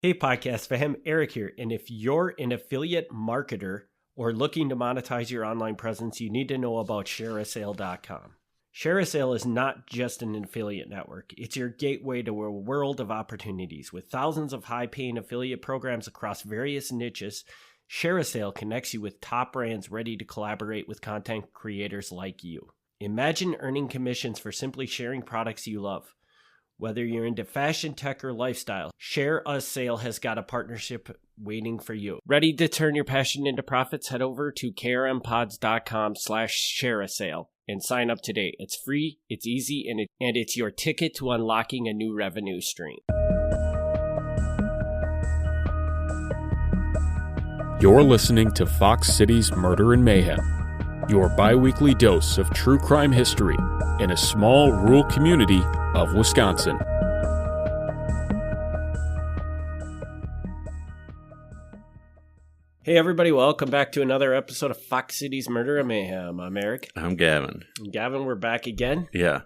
Hey, podcast fam, Eric here. And if you're an affiliate marketer or looking to monetize your online presence, you need to know about ShareASale.com. ShareASale is not just an affiliate network. It's your gateway to a world of opportunities. With thousands of high-paying affiliate programs across various niches, ShareASale connects you with top brands ready to collaborate with content creators like you. Imagine earning commissions for simply sharing products you love. Whether you're into fashion, tech, or lifestyle, ShareASale has got a partnership waiting for you. Ready to turn your passion into profits? Head over to krmpodz.com/ShareASale and sign up today. It's free, it's easy, and it's your ticket to unlocking a new revenue stream. You're listening to Fox City's Murder and Mayhem, your bi-weekly dose of true crime history in a small rural community of Wisconsin. Hey everybody, welcome back to another episode of Fox City's Murder and Mayhem. I'm Eric. I'm Gavin. Gavin, we're back again. Yeah.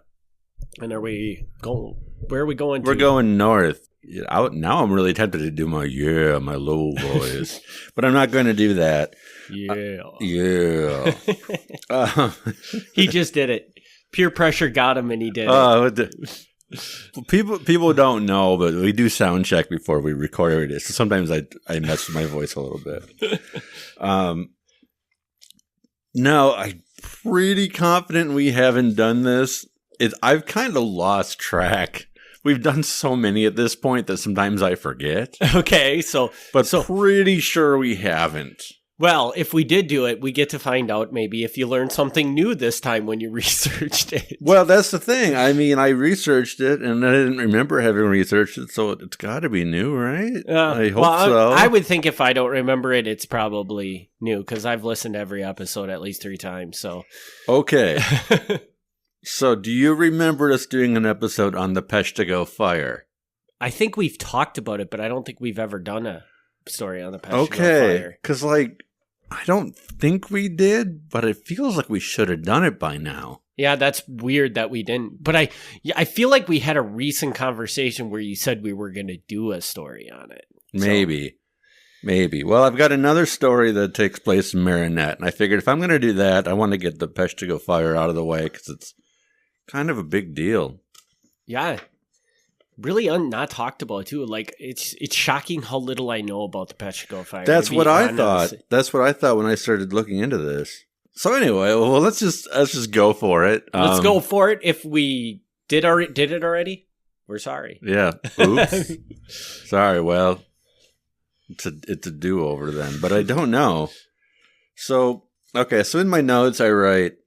And are we going? Where are we going to? We're going north. Now I'm really tempted to do my low voice, but I'm not going to do that. Yeah. He just did it. Peer pressure got him and he did it. People don't know, but we do sound check before we record it. So sometimes I mess with my voice a little bit. No, I'm pretty confident we haven't done this. I've kind of lost track. We've done so many at this point that sometimes I forget. Okay, but pretty sure we haven't. Well, if we did do it, we get to find out maybe if you learned something new this time when you researched it. Well, that's the thing. I mean, I researched it, and I didn't remember having researched it, so it's got to be new, right? I hope so. I would think if I don't remember it, it's probably new, because I've listened to every episode at least 3 times. So okay. So do you remember us doing an episode on the Peshtigo fire? I think we've talked about it, but I don't think we've ever done a story on the Peshtigo fire. Okay, because I don't think we did, but it feels like we should have done it by now. Yeah, that's weird that we didn't. But I feel like we had a recent conversation where you said we were going to do a story on it. Maybe. Well, I've got another story that takes place in Marinette, and I figured if I'm going to do that, I want to get the Peshtigo fire out of the way because it's kind of a big deal. Yeah. Really not talked about too. Like it's shocking how little I know about the Peshtigo fire. That's what I thought. That's what I thought when I started looking into this. So anyway, well, let's just go for it. Let's go for it. If we did it already, we're sorry. Yeah. Oops. Sorry. Well, it's a do-over then, but I don't know. So okay. So in my notes, I write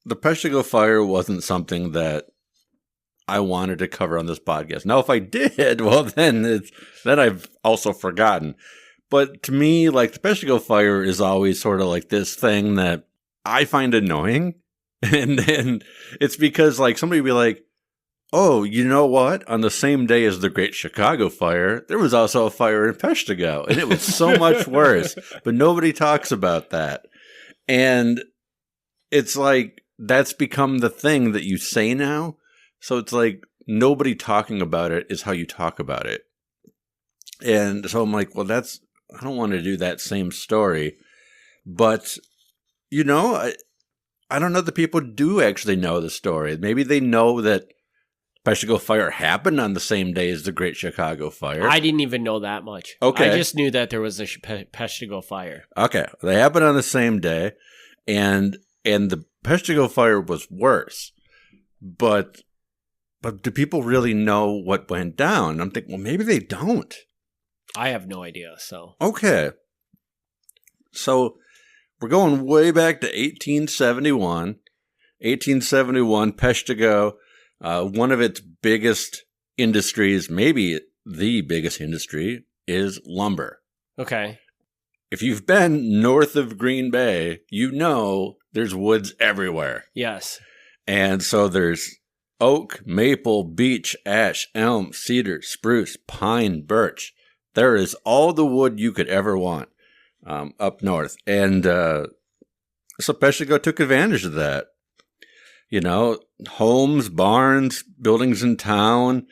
the Peshtigo fire wasn't something that I wanted to cover on this podcast. Now, if I did, well, then I've also forgotten. But to me, like, the Peshtigo fire is always sort of like this thing that I find annoying. And then it's because, like, somebody would be like, oh, you know what? On the same day as the Great Chicago Fire, there was also a fire in Peshtigo. And it was so much worse. But nobody talks about that. And it's like, that's become the thing that you say now. So it's like nobody talking about it is how you talk about it. And so I'm like, well, I don't want to do that same story. But, I don't know that people do actually know the story. Maybe they know that Peshtigo fire happened on the same day as the Great Chicago Fire. I didn't even know that much. Okay. I just knew that there was a Peshtigo fire. Okay. They happened on the same day. And the Peshtigo fire was worse. But do people really know what went down? I'm thinking, well, maybe they don't. I have no idea, so. Okay. So we're going way back to 1871. 1871, Peshtigo, one of its biggest industries, maybe the biggest industry, is lumber. Okay. If you've been north of Green Bay, you know there's woods everywhere. Yes. And so there's oak, maple, beech, ash, elm, cedar, spruce, pine, birch. There is all the wood you could ever want up north. And so Peshtigo took advantage of that. Homes, barns, buildings in town.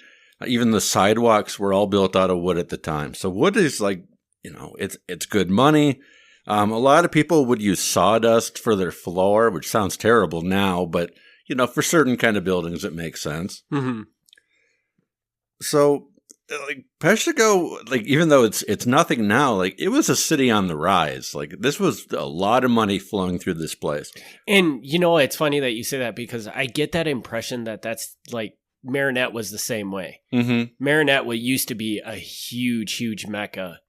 Even the sidewalks were all built out of wood at the time. So wood is like, it's good money. A lot of people would use sawdust for their floor, which sounds terrible now, but, for certain kind of buildings, it makes sense. Mm-hmm. So, like, Peshtigo, like, even though it's nothing now, like, it was a city on the rise. Like, this was a lot of money flowing through this place. And, it's funny that you say that because I get that impression that that's, like, Marinette was the same way. Mm-hmm. Marinette used to be a huge, huge mecca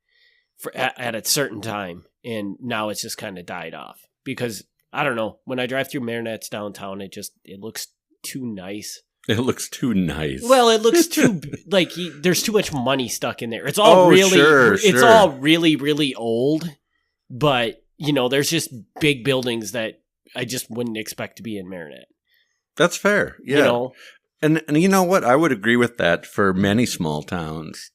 at a certain time. And now it's just kind of died off because I don't know. When I drive through Marinette's downtown, it looks too nice. It looks too nice. Well, it looks too like there's too much money stuck in there. It's all it's all really, really old, but there's just big buildings that I just wouldn't expect to be in Marinette. That's fair. Yeah. And you know what? I would agree with that for many small towns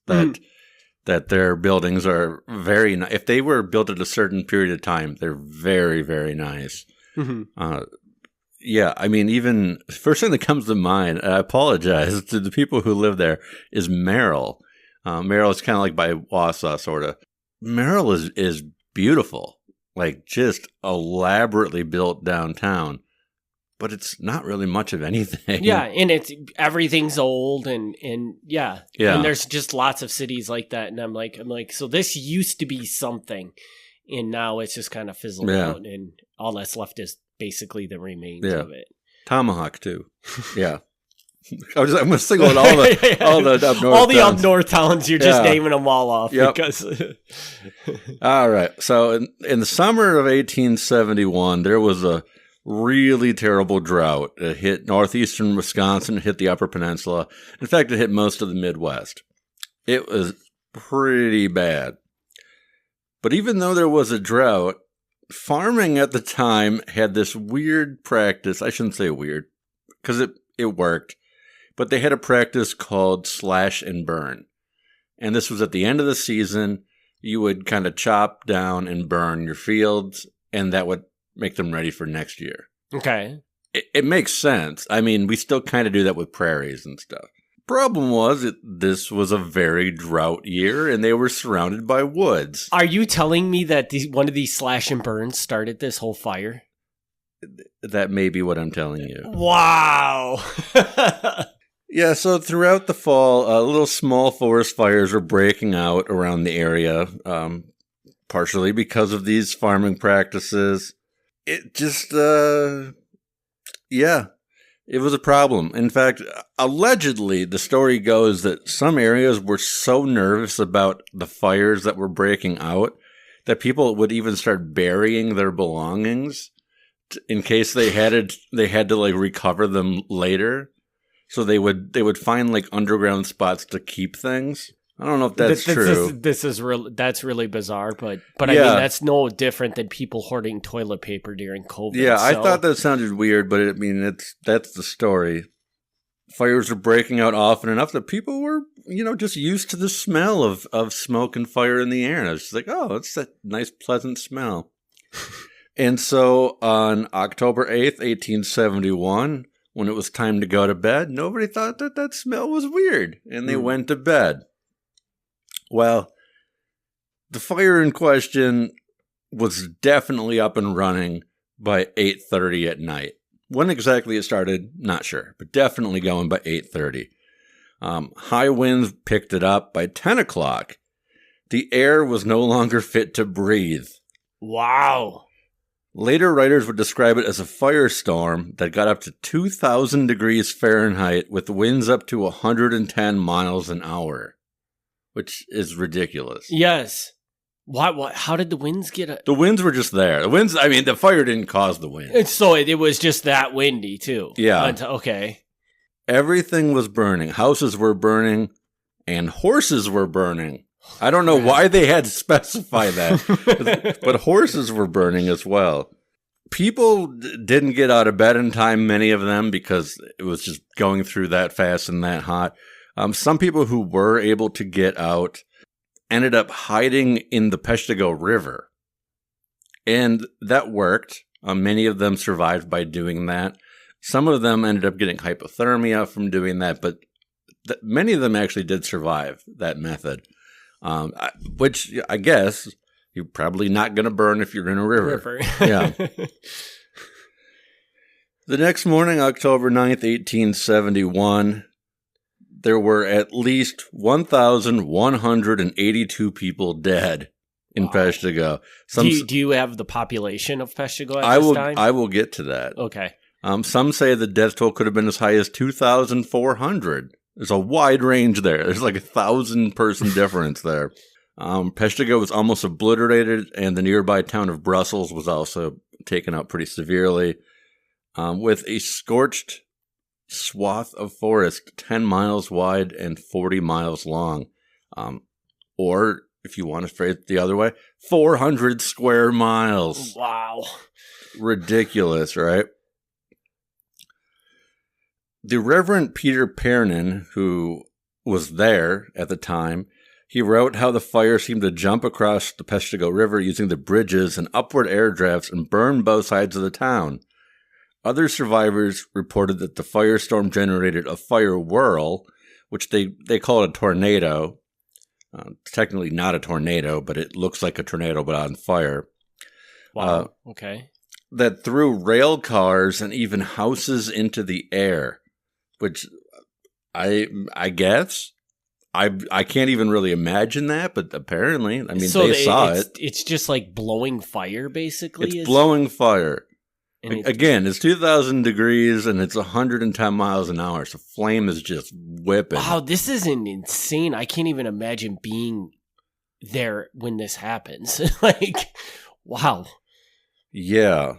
that their buildings are very nice. If they were built at a certain period of time, they're very, very nice. Mm-hmm. Yeah, I mean, even first thing that comes to mind, I apologize to the people who live there, is Merrill. Merrill is kind of like by Wausau, sort of. Merrill is beautiful, like just elaborately built downtown. But it's not really much of anything. Yeah, and everything's old and yeah. And there's just lots of cities like that. And I'm like, so this used to be something, and now it's just kind of fizzled out, and all that's left is basically the remains of it. Tomahawk too. Yeah. I'm going to single out all the up north. All the up north towns, you're just naming them all off because. All right. So in the summer of 1871, there was a really terrible drought. It hit northeastern Wisconsin, it hit the Upper Peninsula. In fact, it hit most of the Midwest. It was pretty bad. But even though there was a drought, farming at the time had this weird practice. I shouldn't say weird, because it worked. But they had a practice called slash and burn. And this was at the end of the season. You would kind of chop down and burn your fields, and that would make them ready for next year. Okay. It makes sense. I mean, we still kind of do that with prairies and stuff. Problem was, this was a very drought year, and they were surrounded by woods. Are you telling me that one of these slash and burns started this whole fire? That may be what I'm telling you. Wow. Yeah, so throughout the fall, little small forest fires were breaking out around the area, partially because of these farming practices. It just, it was a problem. In fact, allegedly, the story goes that some areas were so nervous about the fires that were breaking out that people would even start burying their belongings in case they had to like recover them later. So they would find like underground spots to keep things. I don't know if that's true. That's really bizarre, but I mean that's no different than people hoarding toilet paper during COVID. Yeah, I thought that sounded weird, but that's the story. Fires were breaking out often enough that people were, just used to the smell of smoke and fire in the air. And I was just like, oh, it's that nice, pleasant smell. And so on October 8th, 1871, when it was time to go to bed, nobody thought that smell was weird, and they went to bed. Well, the fire in question was definitely up and running by 8:30 at night. When exactly it started, not sure, but definitely going by 8:30. High winds picked it up by 10 o'clock. The air was no longer fit to breathe. Wow. Later writers would describe it as a firestorm that got up to 2,000 degrees Fahrenheit with winds up to 110 miles an hour, which is ridiculous. Yes. What? How did the winds get up? The winds were just there. The fire didn't cause the wind. So it was just that windy, too. Yeah. Okay. Everything was burning. Houses were burning, and horses were burning. I don't know why they had to specify that, but horses were burning as well. People didn't get out of bed in time, many of them, because it was just going through that fast and that hot. Some people who were able to get out ended up hiding in the Peshtigo River. And that worked. Many of them survived by doing that. Some of them ended up getting hypothermia from doing that, but many of them actually did survive that method, which I guess you're probably not going to burn if you're in a river. Yeah. The next morning, October 9th, 1871, there were at least 1,182 people dead in Peshtigo. Do you have the population of Peshtigo at this time? I will get to that. Okay. Some say the death toll could have been as high as 2,400. There's a wide range there. There's like 1,000-person difference there. Peshtigo was almost obliterated, and the nearby town of Brussels was also taken out pretty severely, with a scorched swath of forest 10 miles wide and 40 miles long. Or, if you want to phrase it the other way, 400 square miles. Wow. Ridiculous, right? The Reverend Peter Pernin, who was there at the time, he wrote how the fire seemed to jump across the Peshtigo River using the bridges and upward air drafts and burn both sides of the town. Other survivors reported that the firestorm generated a fire whirl, which they call it a tornado. Technically not a tornado, but it looks like a tornado but on fire. Wow, okay. That threw rail cars and even houses into the air, which I guess... I can't even really imagine that, but apparently, I mean, they saw it. It's just like blowing fire, basically? It's blowing fire. Again, it's 2,000 degrees and it's 110 miles an hour, so flame is just whipping. Wow, this is insane. I can't even imagine being there when this happens. Like, wow. Yeah.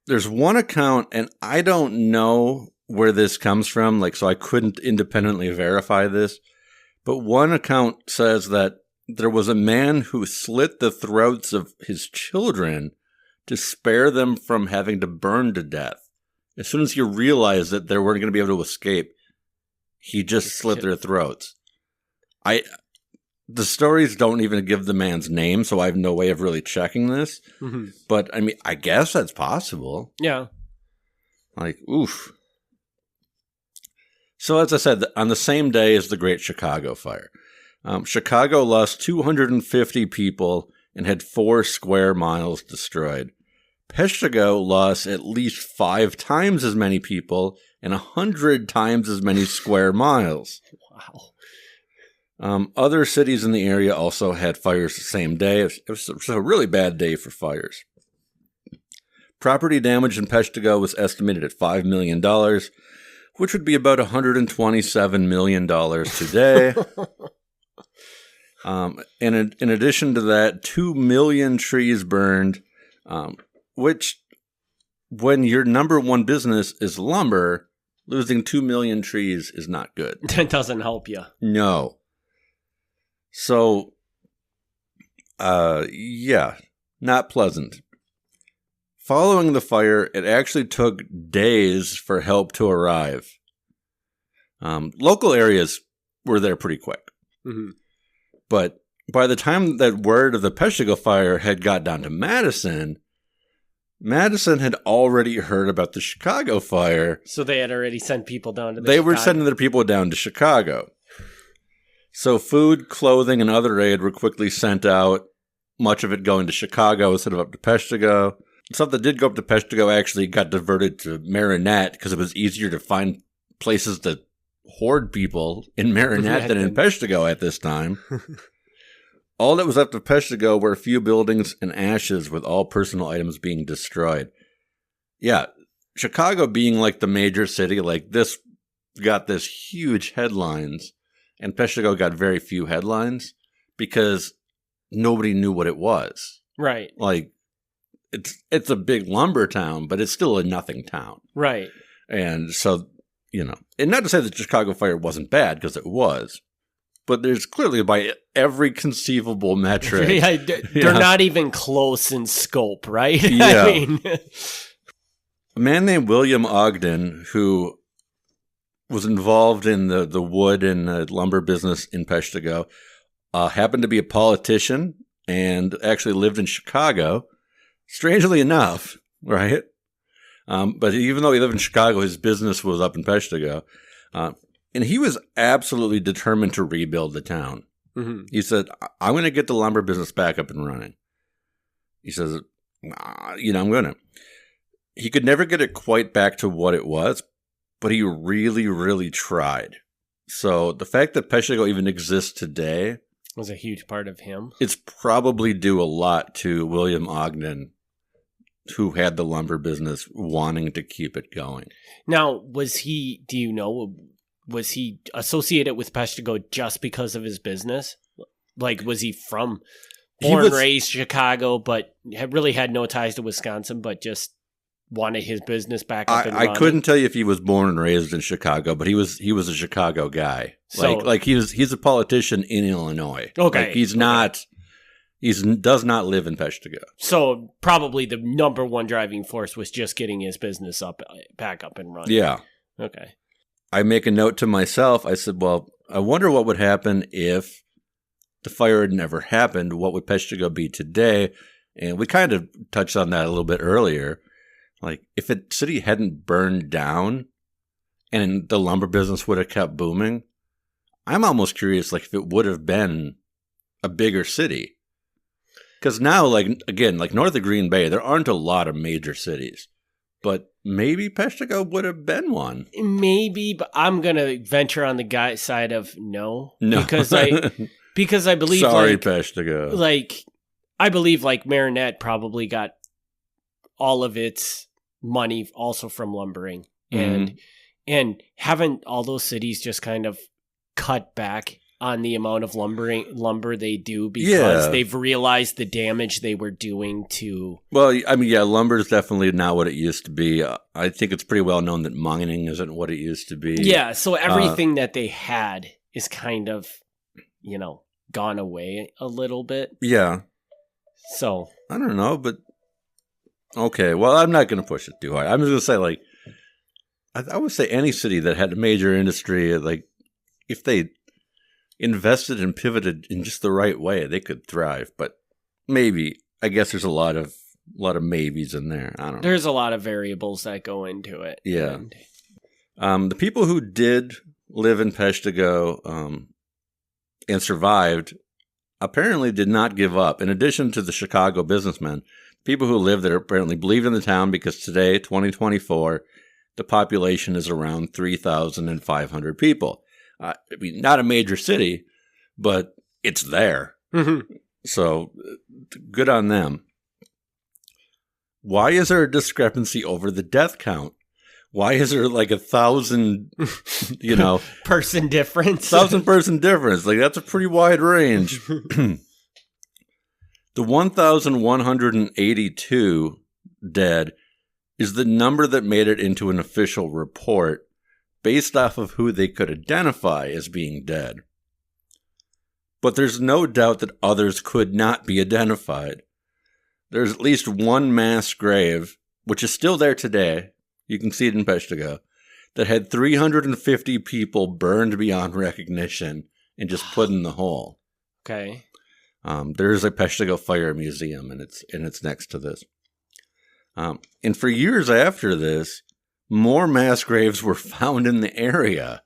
There's one account, and I don't know where this comes from, so I couldn't independently verify this. But one account says that there was a man who slit the throats of his children to spare them from having to burn to death. As soon as he realized that they weren't going to be able to escape, he just slit their throats. The stories don't even give the man's name, so I have no way of really checking this. Mm-hmm. But, I mean, I guess that's possible. Yeah. Oof. So, as I said, on the same day as the Great Chicago Fire, Chicago lost 250 people and had 4 square miles destroyed. Peshtigo lost at least 5 times as many people and 100 times as many square miles. Wow. Other cities in the area also had fires the same day. It was a really bad day for fires. Property damage in Peshtigo was estimated at $5 million. Which would be about $127 million today. In addition to that, 2 million trees burned, which, when your number one business is lumber, losing 2 million trees is not good. That doesn't help you. No. So, yeah, not pleasant. Following the fire, it actually took days for help to arrive. Local areas were there pretty quick. Mm-hmm. But by the time that word of the Peshtigo fire had got down to Madison had already heard about the Chicago fire. So they had already sent people down to They were sending their people down to Chicago. So food, clothing, and other aid were quickly sent out, much of it going to Chicago instead of up to Peshtigo. Stuff that did go up to Peshtigo actually got diverted to Marinette because it was easier to find places to hoard people in Marinette than in Peshtigo at this time. All that was left of Peshtigo were a few buildings and ashes, with all personal items being destroyed. Yeah, Chicago being like the major city, this got this huge headlines, and Peshtigo got very few headlines because nobody knew what it was. Right. It's a big lumber town, but it's still a nothing town. Right. And so, and not to say that the Chicago fire wasn't bad, because it was, but there's clearly, by every conceivable metric. Yeah, they're not even close in scope, right? Yeah. I mean, a man named William Ogden, who was involved in the wood and lumber business in Peshtigo, happened to be a politician and actually lived in Chicago. Strangely enough, right? But even though he lived in Chicago, his business was up in Peshtigo. In And he was absolutely determined to rebuild the town. Mm-hmm. He said, I'm going to get the lumber business back up and running. He says, I'm going to. He could never get it quite back to what it was, but he really, really tried. So the fact that Peshtigo even exists today was a huge part of him. It's probably due a lot to William Ogden, who had the lumber business, wanting to keep it going. Now, was he associated with Peshtigo just because of his business? Like, was he born and raised Chicago, but really had no ties to Wisconsin, but just wanted his business back up and running? I couldn't tell you if he was born and raised in Chicago, but he was a Chicago guy. So, he's a politician in Illinois. Okay. He does not live in Peshtigo. So probably the number one driving force was just getting his business back up and running. Yeah. Okay. I make a note to myself. I said, well, I wonder what would happen if the fire had never happened. What would Peshtigo be today? And we kind of touched on that a little bit earlier. Like, if a city hadn't burned down and the lumber business would have kept booming, I'm almost curious, like, if it would have been a bigger city. Because now, like, again, like north of Green Bay, there aren't a lot of major cities. But maybe Peshtigo would have been one. Maybe, but I'm going to venture on the guy side of no. Because I believe, sorry, Peshtigo. Like, I believe, like, Marinette probably got all of its money also from lumbering. Mm-hmm. And haven't all those cities just kind of cut back on the amount of lumber they do because they've realized the damage they were doing to... Well, I mean, yeah, lumber is definitely not what it used to be. I think it's pretty well known that mining isn't what it used to be. Yeah, so everything that they had is kind of, gone away a little bit. Yeah. So... I don't know, but... Okay, well, I'm not going to push it too hard. I'm just going to say, like, I would say any city that had a major industry, like, if they invested and pivoted in just the right way, they could thrive. But maybe, I guess there's a lot of maybes in there. I don't know. There's a lot of variables that go into it. Yeah. The people who did live in Peshtigo and survived apparently did not give up. In addition to the Chicago businessmen, people who lived there apparently believed in the town because today, 2024, the population is around 3,500 people. I mean, not a major city, but it's there. Mm-hmm. So good on them. Why is there a discrepancy over the death count? Why is there like 1,000, person difference? 1,000 person difference? Like, that's a pretty wide range. The 1,182 dead is the number that made it into an official report based off of who they could identify as being dead. But there's no doubt that others could not be identified. There's at least one mass grave, which is still there today, you can see it in Peshtigo, that had 350 people burned beyond recognition and just put in the hole. Okay. There's a Peshtigo Fire Museum, and it's next to this. And for years after this, more mass graves were found in the area.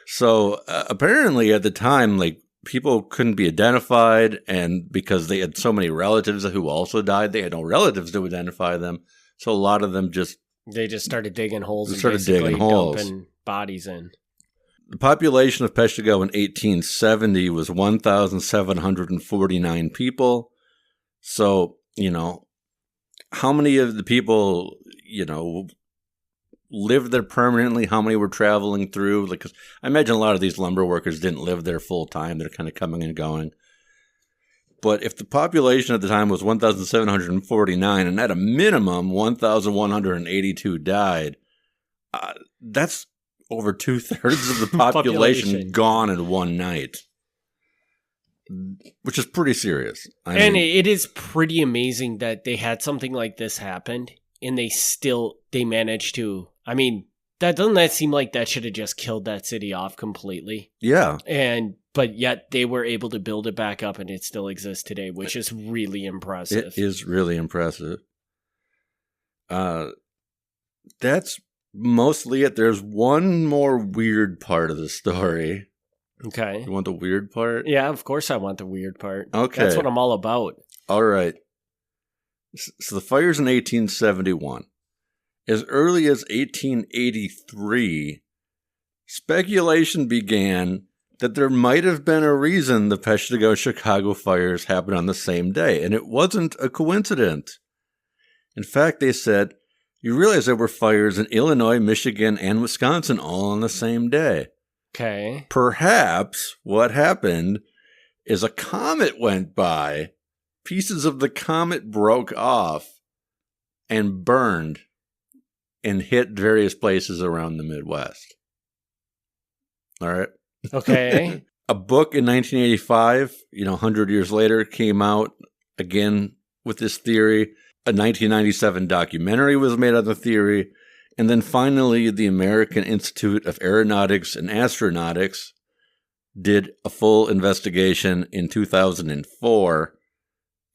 So apparently at the time, like, people couldn't be identified, and because they had so many relatives who also died, they had no relatives to identify them. So a lot of them they just started digging holes and dumping bodies in. The population of Peshtigo in 1870 was 1,749 people. So, how many of the people, lived there permanently? How many were traveling through? Like, 'cause I imagine a lot of these lumber workers didn't live there full time. They're kind of coming and going. But if the population at the time was 1,749, and at a minimum 1,182 died, that's over 2/3 of the population gone in one night, which is pretty serious. It is pretty amazing that they had something like this happen, and they managed to. I mean, doesn't that seem like that should have just killed that city off completely? Yeah. But yet they were able to build it back up, and it still exists today, which is really impressive. It is really impressive. That's mostly it. There's one more weird part of the story. Okay. You want the weird part? Yeah, of course I want the weird part. Okay. That's what I'm all about. All right. So the fire's in 1871. As early as 1883, speculation began that there might have been a reason the Peshtigo Chicago fires happened on the same day, and it wasn't a coincidence. In fact, they said, you realize there were fires in Illinois, Michigan, and Wisconsin all on the same day. Okay. Perhaps what happened is a comet went by, pieces of the comet broke off and burned and hit various places around the Midwest. All right. Okay. A book in 1985, 100 years later, came out again with this theory. A 1997 documentary was made on the theory. And then finally, the American Institute of Aeronautics and Astronautics did a full investigation in 2004.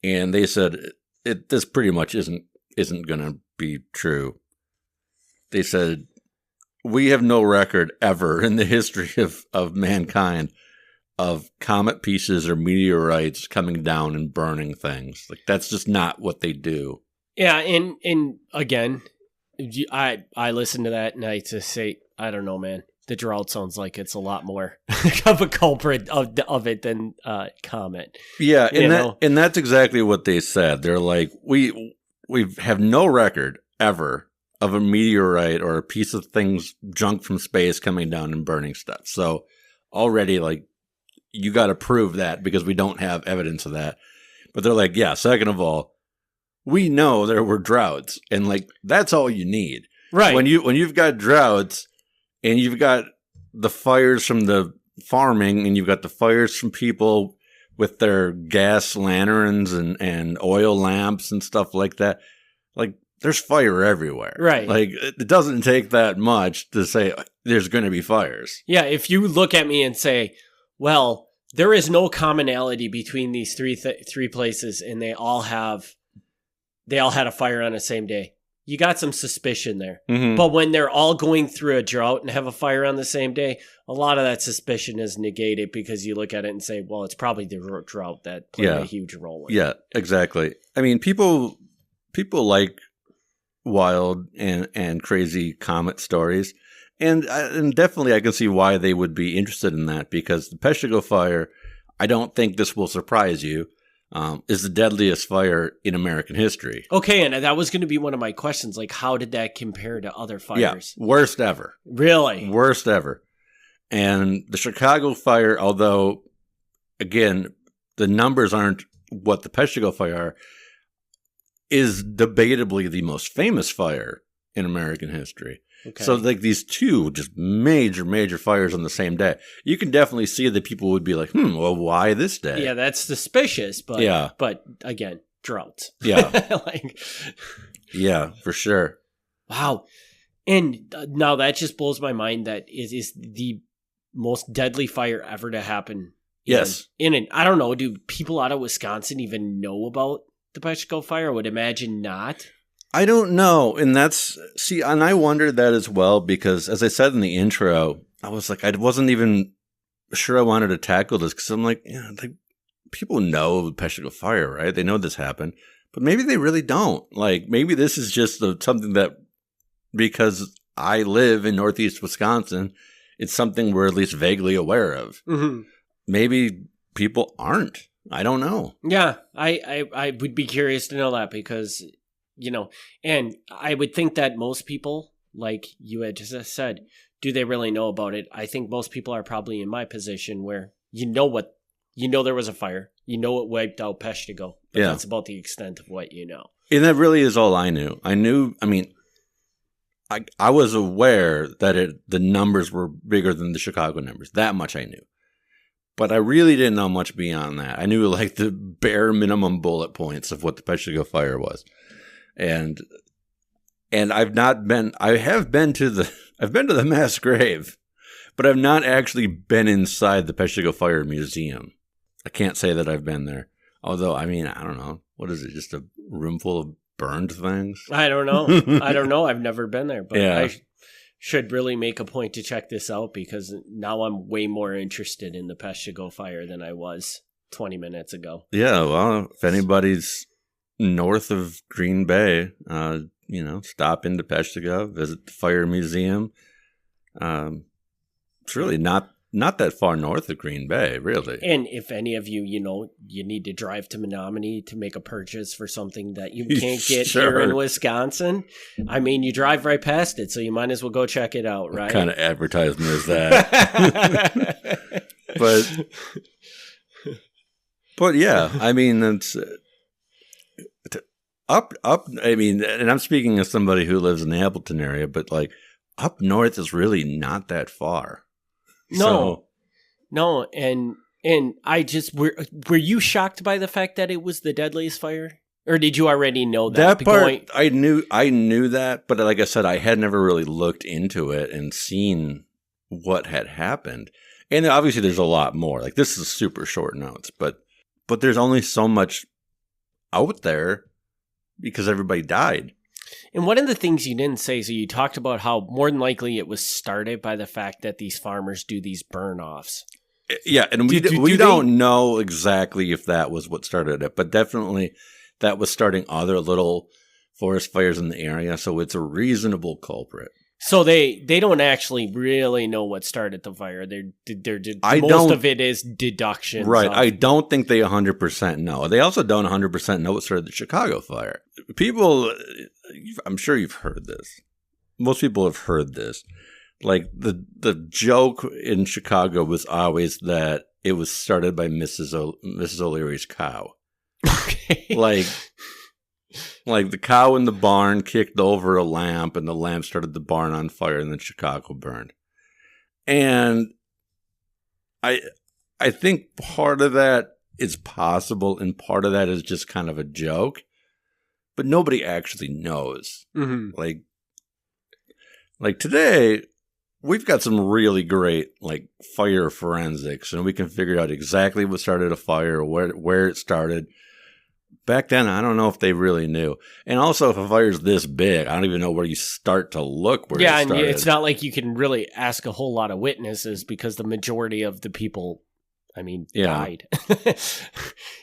And they said, this pretty much isn't going to be true. They said, we have no record ever in the history of mankind of comet pieces or meteorites coming down and burning things. Like, that's just not what they do. Yeah, and again, I listen to that and I just say, I don't know, man. The drought sounds like it's a lot more of a culprit of it than comet. Yeah, and that's exactly what they said. They're like, we have no record ever of a meteorite or a piece of things, junk from space coming down and burning stuff. So already, like, you got to prove that because we don't have evidence of that. But they're like, yeah, second of all, we know there were droughts, and like that's all you need. Right. When you've got droughts and you've got the fires from the farming and you've got the fires from people with their gas lanterns and oil lamps and stuff like that, like there's fire everywhere. Right. Like it doesn't take that much to say there's going to be fires. Yeah, if you look at me and say, well, there is no commonality between these three places and they all had a fire on the same day. You got some suspicion there. Mm-hmm. But when they're all going through a drought and have a fire on the same day, a lot of that suspicion is negated because you look at it and say, well, it's probably the drought that played a huge role in it. Yeah, exactly. I mean, people like wild and crazy comet stories. And definitely I can see why they would be interested in that, because the Peshtigo fire, I don't think this will surprise you, is the deadliest fire in American history. Okay, and that was going to be one of my questions. Like, how did that compare to other fires? Yeah, worst ever. Really? Worst ever. And the Chicago fire, although, again, the numbers aren't what the Peshtigo fire are, is debatably the most famous fire in American history. Okay. So like these two just major fires on the same day. You can definitely see that people would be like, well, why this day? Yeah, that's suspicious, but again, droughts. Yeah. Yeah, for sure. Wow. And now that just blows my mind that is the most deadly fire ever to happen. Yes. I don't know, do people out of Wisconsin even know about the Peshtigo fire? I would imagine not. I don't know. And and I wondered that as well, because as I said in the intro, I was like, I wasn't even sure I wanted to tackle this because I'm like, people know the Peshtigo fire, right? They know this happened, but maybe they really don't. Like, maybe this is just something that, because I live in Northeast Wisconsin, it's something we're at least vaguely aware of. Mm-hmm. Maybe people aren't. I don't know. Yeah, I would be curious to know that because, and I would think that most people, like you had just said, do they really know about it? I think most people are probably in my position where there was a fire, it wiped out Peshtigo, but that's about the extent of what you know. And that really is all I knew. I was aware that the numbers were bigger than the Chicago numbers. That much I knew. But I really didn't know much beyond that. I knew like the bare minimum bullet points of what the Peshtigo fire was. And I've been to the mass grave, but I've not actually been inside the Peshtigo Fire Museum. I can't say that I've been there. Although, I don't know. What is it? Just a room full of burned things? I don't know. I've never been there, but Yeah. I should really make a point to check this out because now I'm way more interested in the Peshtigo fire than I was 20 minutes ago. Yeah, well, if anybody's north of Green Bay, stop into Peshtigo, visit the fire museum. It's really not that far north of Green Bay, really. And if any of you, you need to drive to Menominee to make a purchase for something that you can't get Sure. here in Wisconsin, I mean, you drive right past it, so you might as well go check it out, right? What kind of advertisement is that? But yeah, I mean, it's up. I mean, and I'm speaking as somebody who lives in the Appleton area, but like up north is really not that far. No, and I just were you shocked by the fact that it was the deadliest fire, or did you already know that? That part I knew that, but like I said, I had never really looked into it and seen what had happened. And obviously, there's a lot more. Like this is super short notes, but there's only so much out there because everybody died. And one of the things you didn't say, so you talked about how more than likely it was started by the fact that these farmers do these burn-offs. Yeah, and we don't know exactly if that was what started it, but definitely that was starting other little forest fires in the area, so it's a reasonable culprit. So they don't actually really know what started the fire. Most of it is deduction. Right. I don't think they 100% know. They also don't 100% know what started the Chicago fire. People, I'm sure you've heard this. Most people have heard this. Like the joke in Chicago was always that it was started by Mrs. O'Leary's cow. Okay. Like the cow in the barn kicked over a lamp and the lamp started the barn on fire and then Chicago burned. And I think part of that is possible and part of that is just kind of a joke, but nobody actually knows. Mm-hmm. Like today, we've got some really great like fire forensics and we can figure out exactly what started a fire, where it started. Back then, I don't know if they really knew. And also, if a fire's this big, I don't even know where you start to look where it started. Yeah, and it's not like you can really ask a whole lot of witnesses because the majority of the people, died.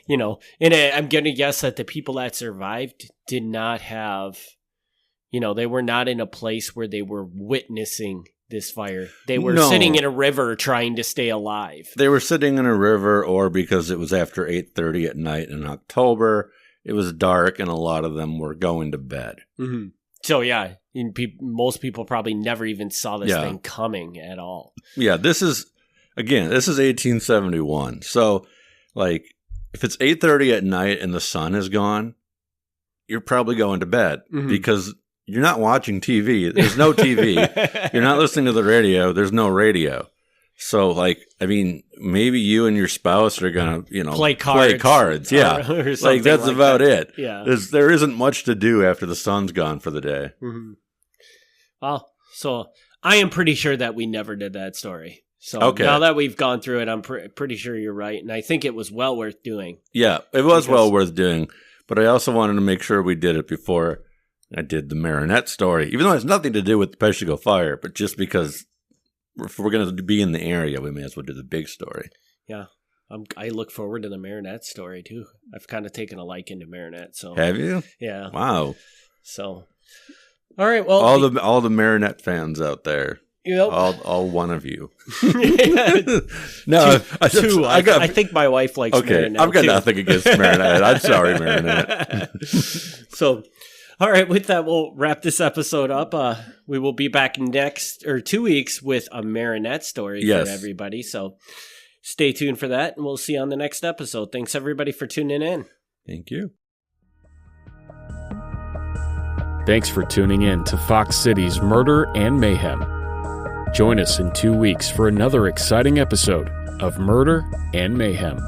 And I'm going to guess that the people that survived did not have, they were not in a place where they were witnessing this fire. They were sitting in a river trying to stay alive. They were sitting in a river, or because it was after 8:30 at night in October, it was dark, and a lot of them were going to bed. Mm-hmm. So yeah, most people probably never even saw this thing coming at all. Yeah, this is 1871. So, like, if it's 8:30 at night and the sun is gone, you're probably going to bed because you're not watching TV. There's no TV. You're not listening to the radio. There's no radio. So, maybe you and your spouse are going to, play cards. Yeah. Or like, that's about it. Yeah. There isn't much to do after the sun's gone for the day. Mm-hmm. Well, so I am pretty sure that we never did that story. So now that we've gone through it, I'm pretty sure you're right. And I think it was well worth doing. Yeah, it was well worth doing. But I also wanted to make sure we did it before I did the Marinette story, even though it has nothing to do with the Peshtigo fire, but just because if we're going to be in the area, we may as well do the big story. Yeah. I look forward to the Marinette story, too. I've kind of taken a liking to Marinette. So. Have you? Yeah. Wow. So, all right. Well, all the Marinette fans out there. Yep. All one of you. No, two. I think my wife likes Marinette. I've got too. nothing against Marinette. I'm sorry, Marinette. So, all right, with that, we'll wrap this episode up. We will be back 2 weeks with a Marinette story for everybody. So stay tuned for that, and we'll see you on the next episode. Thanks, everybody, for tuning in. Thank you. Thanks for tuning in to Fox City's Murder and Mayhem. Join us in 2 weeks for another exciting episode of Murder and Mayhem.